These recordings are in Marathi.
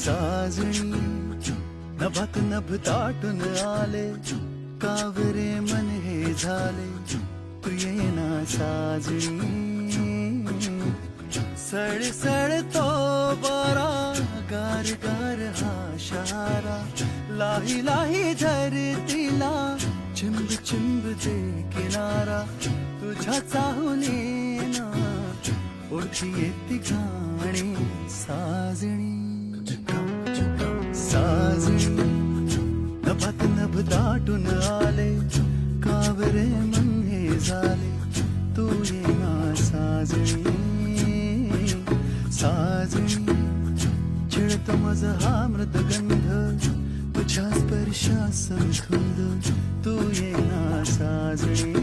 साजणी नभात नभ दाटून आले, कावरे मन हे झाले, तू येना साजणी. सळसळ तो बारा, गार गार हा शहारा, लाही लाही धरतीला, चिंब चिंब दे किनारा, तुझ्या चाहुलीना ओळखी येती गाणी. साजणी साजणी नभात नभ दाटून आले, कावरे मन हे झाले, तू येना साजणी. साजणी चिळत मज हा मृदगंध, तुझ्या स्पर्शा संधुंद, तू येना साजणी.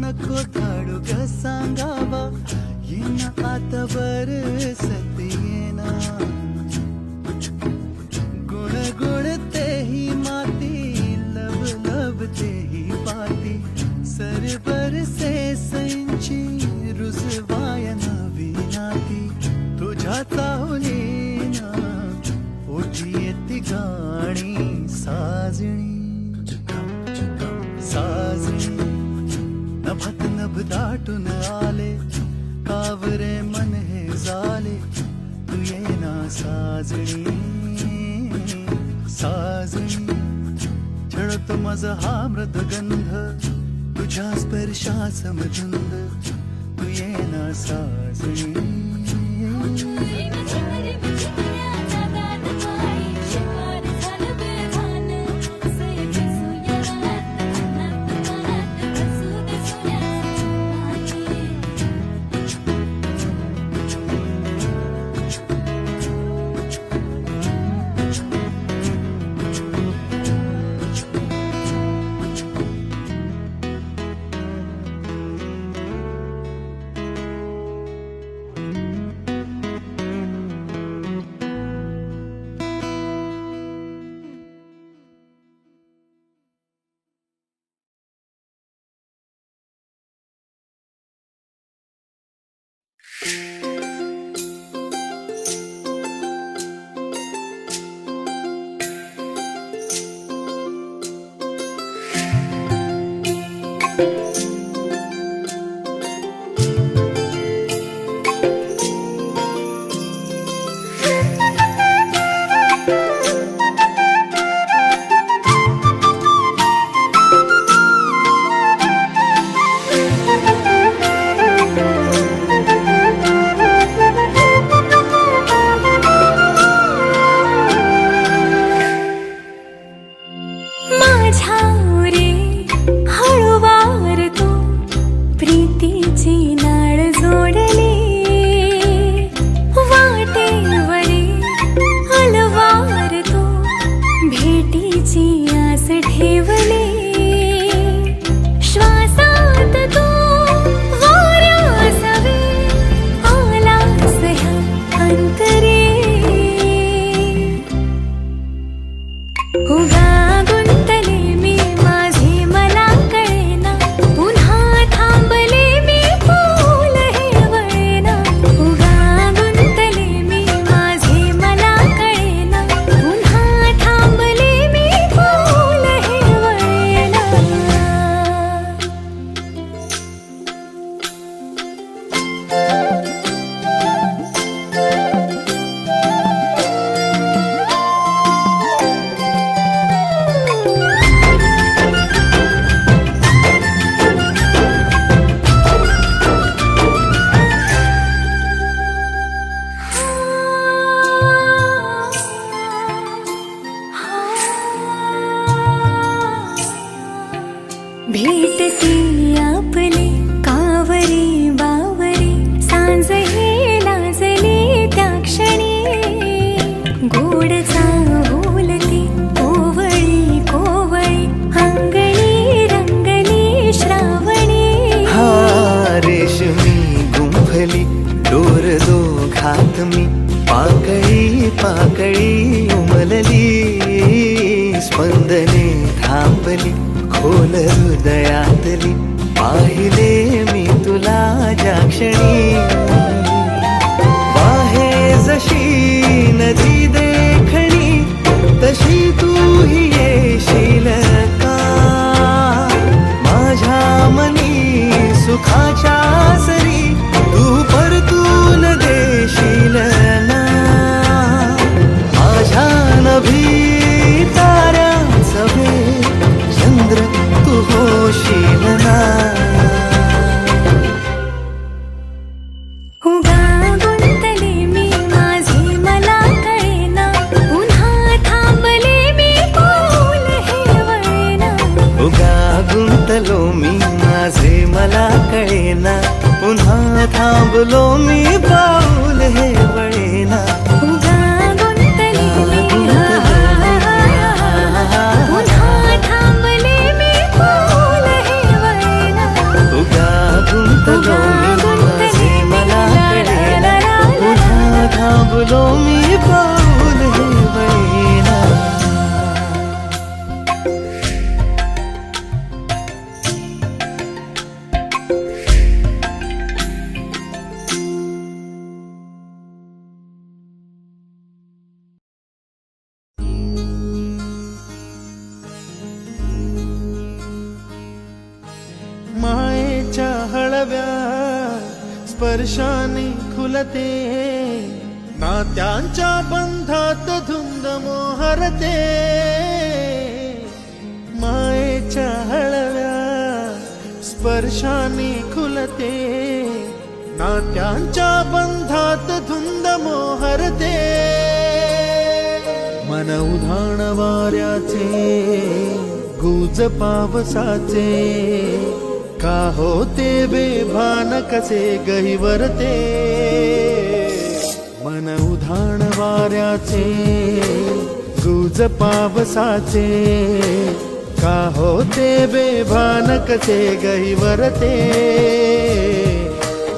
नको धाडू ग सांगावा, येना आता बरसत येना, गुण गुण तेही माती, लब लब तेही पाती, सर बरसे सैंची रुजवाया नवी नाती, तुझ्या चाहुलीना ओठी येती गाणी. साजणी साजणी नभात नभ दाटून आले, कावरे मन हे झाले, तू येना साजणी. साजणी छळतो मज हा मृदगंध, तुझ्या स्पर्शा समधुंद, तू येना साजणी. मी पाकळी पाकळी उमलली, स्पंदने थांबली खोल हृदयातली, पाहिले मी तुला ज्या क्षणी, वाहे जशी नदी देखणी, तशी तूही येशील का माझ्या मनी सुखाच्या सरी, तू परतून देशील ना माझ्या नभी ताऱ्याचा वेळ, चंद्र तू होशील ना. उगा गुंतले मी माझे मला कळेना, पुन्हा थांबले मी पाऊल हे वळेना. उगा गुंतलो मी माझे मला कळेना, पुन्हा थांबलो मी पाऊल हे वळेना. उगा गुंतले मी पुन्हा थांबले मी पाऊल हे वळेना. उगा गुंतलो मी माझे मला कळेना, पुन्हा थांबलो मी पाऊल हे वळेना. मायेच्या हळव्या स्पर्शाने खुलते, नात्यांच्या बंधात धुंद मोहरते. मायेच्या हळव्या स्पर्शाने खुलते, नात्यांच्या बंधात धुंद मोहरते. मन उधाण वाऱ्याचे गुज पावसाचे, का होते बेभान कसे गहिवरते. मन उधाण वाऱ्याचे गुज पावसाचे, का होते बेभान कसे गहिवरते.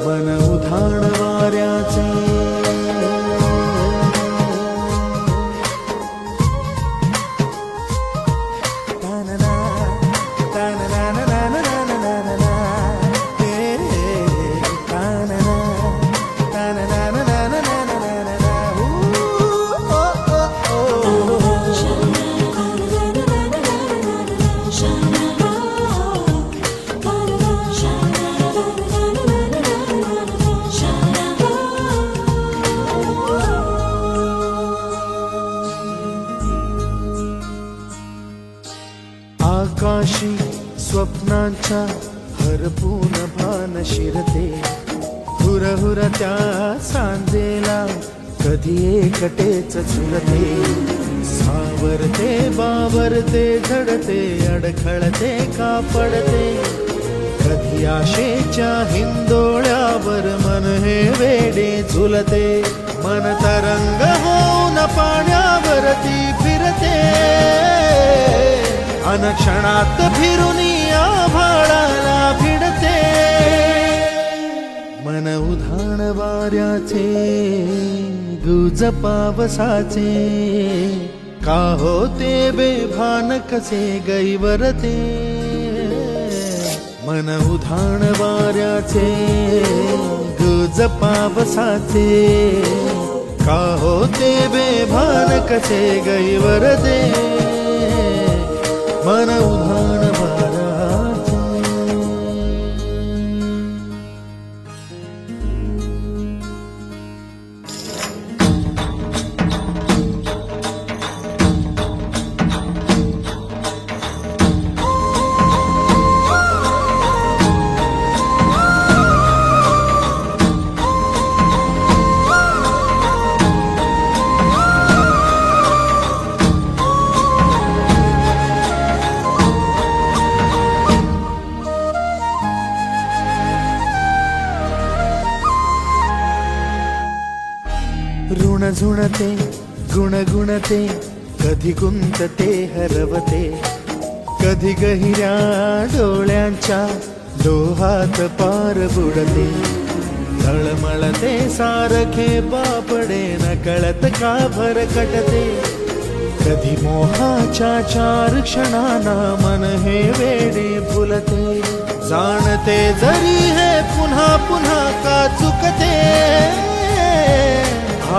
मन उधाण वाऱ्याचे आकाशी स्वप्नांच्या हरपून भान शिरते, हुरहुर त्या सांजेला कधी एकटेच झुरते. सावरते बावरते झडते, अडखळते का पडते, कधी आशेच्या हिंदोळ्यावर मन हे वेडे झुलते. मन तरंग होऊन पाण्यावरती फिरते, अनक्षणात फिरून आभाळाला भिडते. मन उधाण वाऱ्याचे गुज पावसाचे, का होते बेभान कसे गैवरते. मन उधाण वाऱ्याचे गुज पावसाचे, का होते बेभान कसे गैवरते. मन उधाण वाऱ्याचे. ऋण झुणते गुणगुणते, कधी गुंतते हरवते, कधी गहिऱ्या डोळ्यांच्या डोहात पार बुडते. तळमळते सारखे बापडे न कळत का भरकटते कधी मोहाच्या 4 क्षणांना मन हे वेडे फुलते जाणते जरी हे पुन्हा पुन्हा का चुकते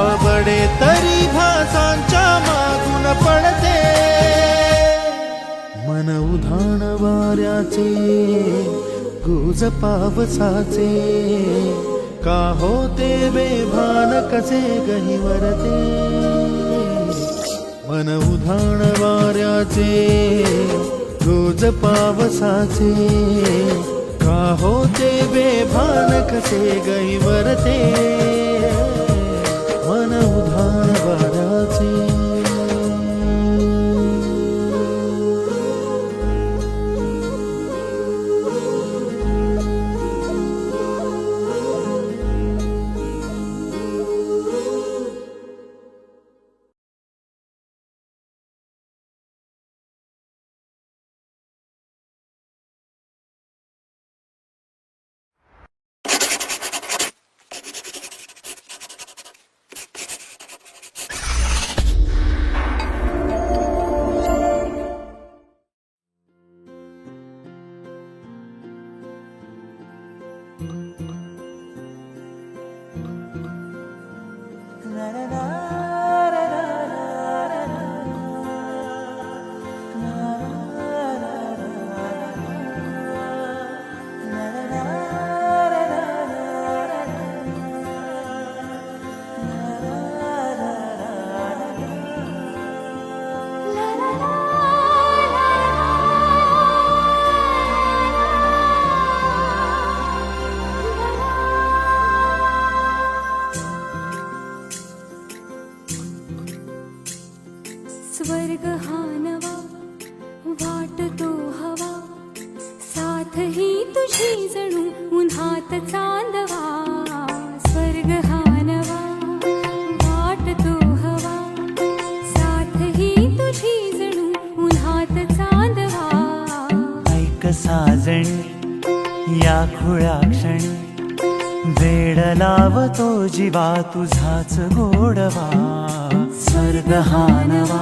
आवडे तरी भासांच्या मागून पडते मन उधाण वाऱ्याचे गुज पावसाचे का होते बेभान कसे गहिवरते मन उधाण वाऱ्याचे गुज पावसाचे का होते बेभान कसे गहिवरते मन उधाण वाऱ्याचे स्वर्ग हा नवा वाटतो हवा साथ ही तुझी जणू उन्हात चांदवा स्वर्ग हा नवा वाटतो हवा साथ ही तुझी जणू उन्हात चांदवा ऐक साजणी या खुळ्या क्षणी वेड लावतो जीवा तुझाच गोडवा स्वर्ग हा नवा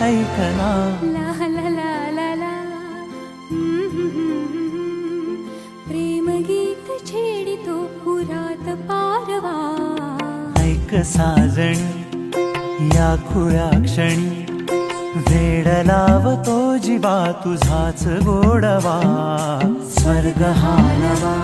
ऐकना ला ला ला ला ला प्रेम गीत छेडितो पुरात पारवा ऐक साजणी या खुळ्या क्षणी वेड लावतो जीवा तुझाच गोडवा स्वर्ग हा नवा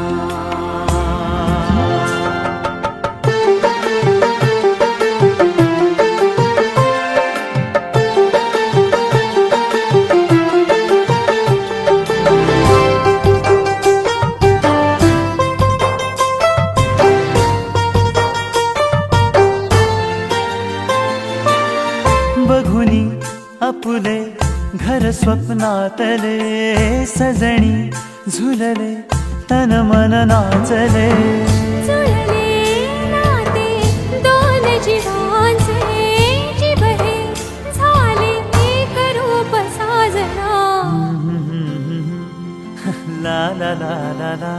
बघुनी आपुले घर स्वप्नातले सजणी झुलले तन मन नाचले जुळले नाते दोन जीवांचे जीव हे झाले एक रूप साजना ला ला ला ला ला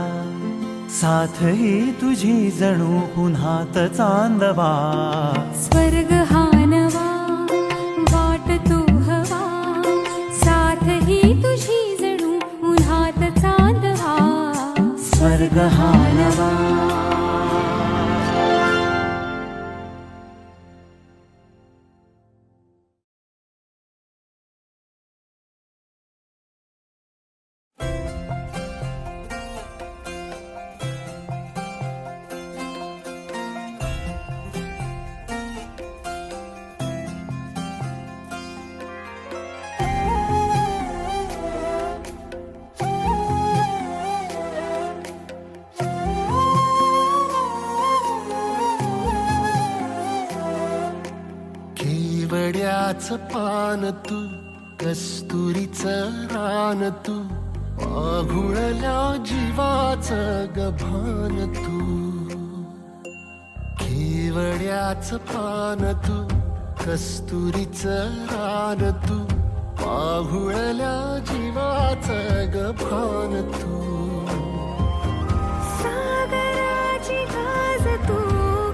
साथ ही तुझी जणू पुन्हात चांदवा स्वर्ग हा नवा वाटतो हवा साथ ही तुझी जणू उन्हात चांदवा स्वर्ग हा नवा केवड्याचं पान तू, कस्तुरीचं रान तू, आघुळल्या जीवाचं गभान तू. केवड्याचं पान तू, कस्तुरीचं रान तू, आघुळल्या जीवाचं गभान तू. सागराची गाज तू,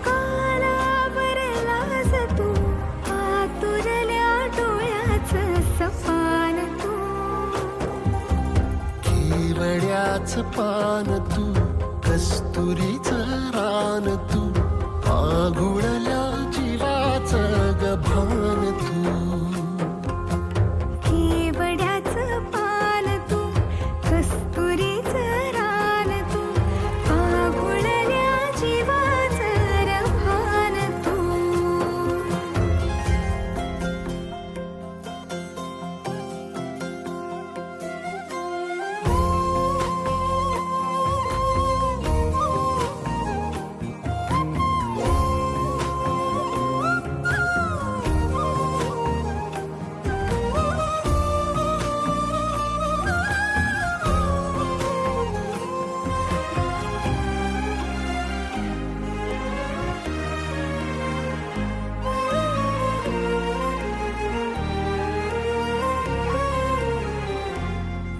गालावर लाज तू, आतुरल्या डोळ्याचं सपान तू. केवड्याचं पान तू, कस्तुरीचं रान तू, आघुळल्या जीवाचं गभान तू. केवड्याचं पान तू, कस्तुरीचं रान तू, आघुळल्या जीवाचं रभान तू.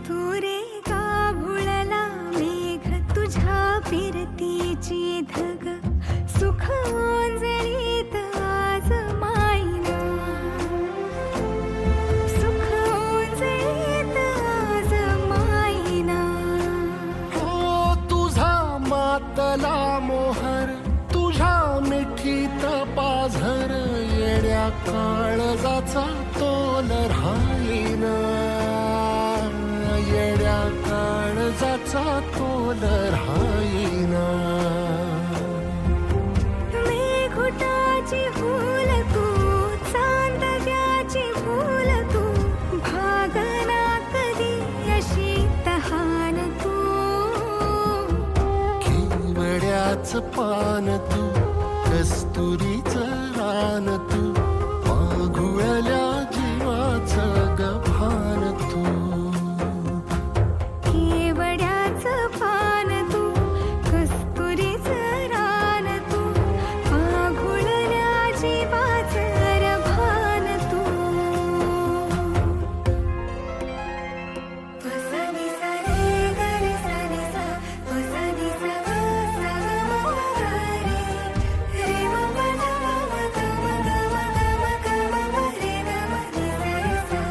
तू रे गाभुळला मेघ तुझ्या फिरतीची धग, सुख ओंजळीत आज मायना, सुख ओंजळीत आज मायना. हो तुझा मातला मोहर, तुझ्या मिठीत पाझर, येड्या काळजाचा तोल राहीना, येड्या काळजाचा तोल राहीना. मेघुटाची फूल तू, चांदव्याची फूल तू, भागना कधी अशी तहान तू. केवड्याचं पान तू, कस्तुरीचं रान तू, आघुळल्या जीवाचं गभान तू. केवड्याचं पान तू, कस्तुरीचं रान तू, आघुळल्या जीवाचं रभान तू. सा नि सा रे ग रे सा नि सा, सा नि सा ग सा ग म ग रे, रे म प ध म ग म ग म ग म ग म रे ग म नि सा रे सा.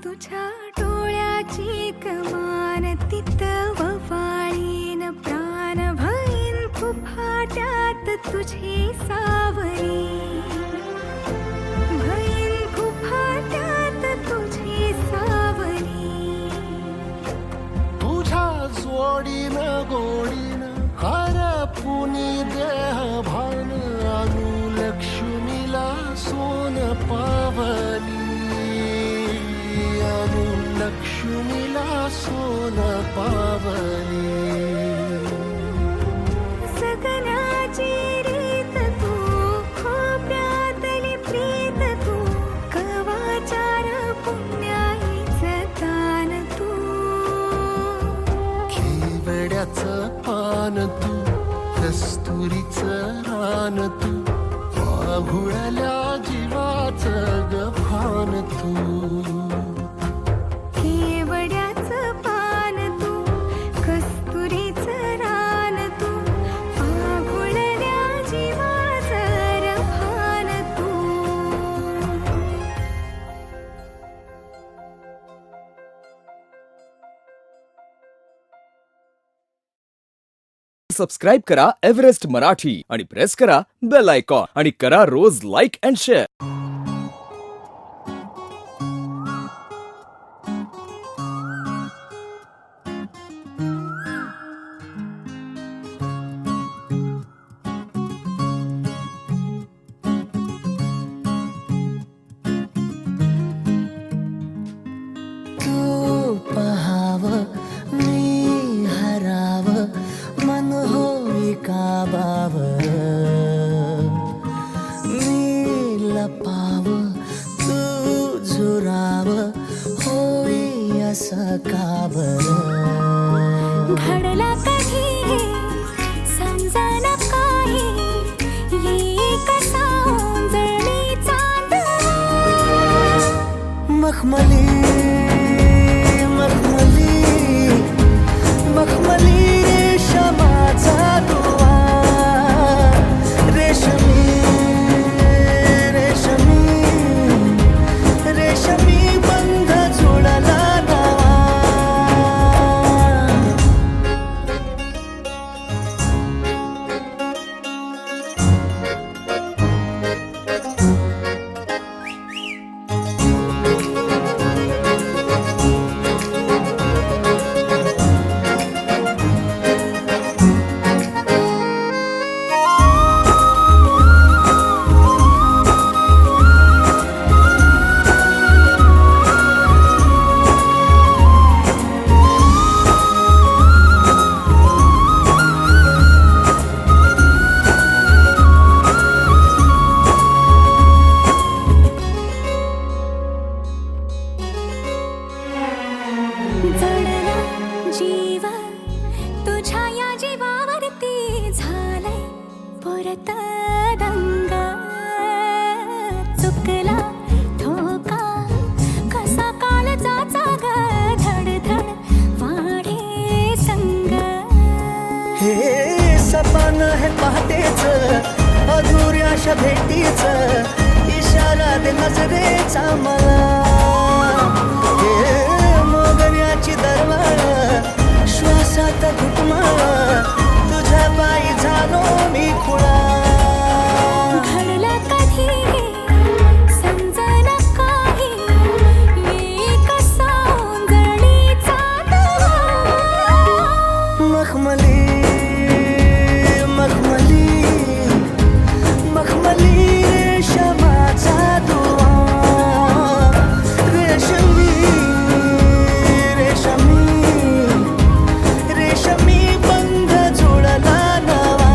तुझ्या डोळ्याची कमान तित ववाळीन, प्राण भईन फुफाट्यात तुझी सावरी, भईन फुफाट्यात तुझी सावरी. तुझ्या जोडीनं गोडीनं हरपुनी देह भान, अनुलक्ष्मीला सोन पावली, अनुलक्ष्मीला सोन पावली. सगनाची रीत तू, खोप्यातली प्रीत तू, कवाचार पुण्याईचं दान तू. केवड्याचं पान तू, कस्तुरीचं रान तू, आघुळल्या जीवाचं गभान तू. केवड्याचं पान तू, कस्तुरीचं रान तू, आघुळल्या जीवाचं रभान तू. सबस्क्राईब करा एव्हरेस्ट मराठी आणि प्रेस करा बेल आयकॉन आणि करा रोज लाईक अँड शेअर. जोरत दंग चुकला ठोका कसा कालचाचा ग धड धड वाढे संग हे सपन है पहाटेच अधुऱ्याशा भेटीच इशारा दे नजरेचा मला हे मोगऱ्याची दरवाळ श्वासात घुटमाळ तुझ्या पायी झालो मी खुळा घडलं कधी समजना काही एक सौंदर्याचा मखमली मखमली मखमली रेशमाचा दुआ रेशमी रेशमी रेशमी बंध जुळला नवा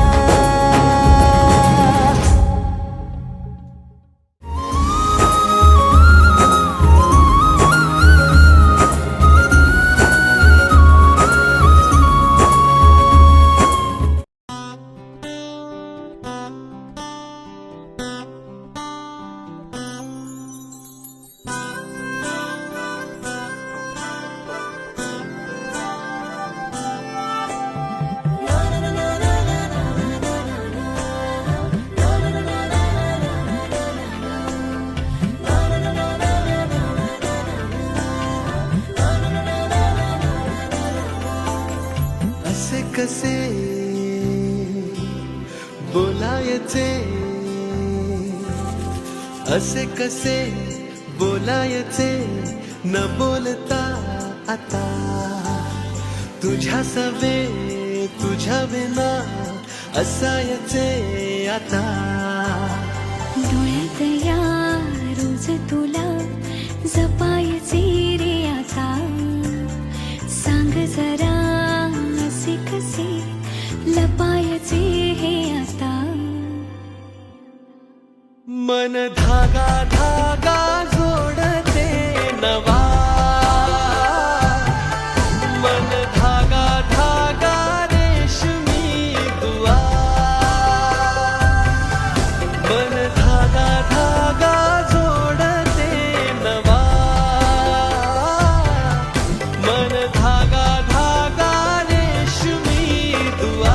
असे कसे बोलायचे असे कसे बोलायचे न बोलता आता तुझ्या सवे तुझ्या विना असायचे आता डोळ्यात या रोज तुला जपायचे रे आता सांग जरा असे कसे लपायचे हे आता मन धागा धागा जोडते नवा मन धागा धागा रेशमी दुआ मन धागा धागा जोडते नवा मन धागा धागा रेशमी दुआ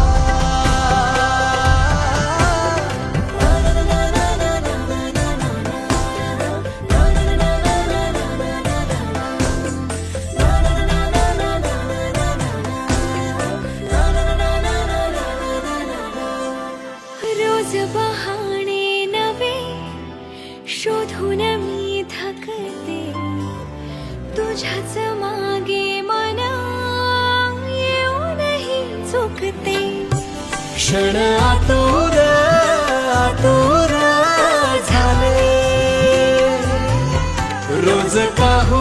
रोज बहाणे नवे शोधून मी थकते तुझ्याच मागे मन येऊनही चुकते क्षण आतुर आतुर झाले रोज काहू